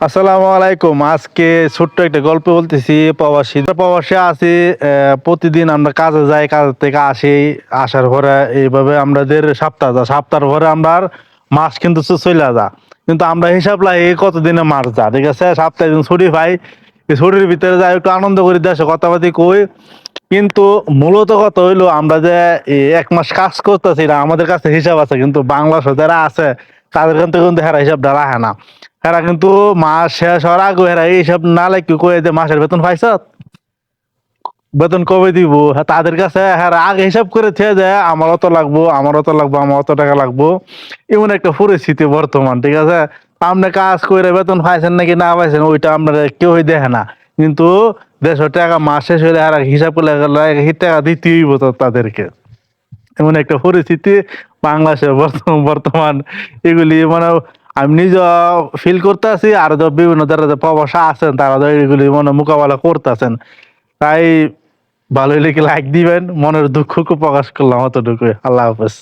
আসসালামু আলাইকুম। আজকে ছোট্ট একটা গল্প বলতেছি। প্রবাসী আছি। প্রতিদিন আমরা কাজে যাই, কাজ থেকে আসি, আসার পরে এইভাবে আমাদের সপ্তাহ পরে আমরা মাস কিন্তু চলে যা, কিন্তু আমরা হিসাব লাই কতদিনে মাস যা, ঠিক আছে। সপ্তাহে দিন ছুটি পাই, এই ছুটির ভিতরে যাই একটু আনন্দ করি, দেশে কথাবার্তি কই। কিন্তু মূলত কথা হইলো আমরা যে এই 1 মাস কাজ করতেছি না, আমাদের কাছে হিসাব আছে, কিন্তু বাংলাদেশ যারা আছে তাদের কিন্তু হেরা হিসাবটা রাখে না। হেরা কিন্তু মাস শেষ হওয়ার আগে হেরা এই হিসাব না লাইক কয়ে যে মাসের বেতন পাইছ, বেতন কবে দিব, তাদের কাছে হেরা আগে হিসাব করে থেকে যায় আমার অত লাগবো, আমার অত লাগবো, আমার অত টাকা লাগবো। এমন একটা পরিস্থিতি বর্তমান, ঠিক আছে। আপনি কাজ করে বেতন পাইছেন নাকি না পাইছেন ওইটা আপনারা কেউই দেখে না, কিন্তু 150 টাকা মাস শেষ হলে আর হিসাব করলে টাকা দিতেই হইব তো তাদেরকে। এমন একটা পরিস্থিতি বাংলাদেশের বর্তমান এগুলি মানে আমি নিজে ফিল করতে আছি, আর বিভিন্ন যারা যে প্রবাসা আছেন তারা তো এগুলি মানে মোকাবেলা করতেছেন। তাই ভালো হলে কি লাইক দিবেন, মনের দুঃখকে প্রকাশ করলাম, অতটুকু। আল্লাহ হাফেজ।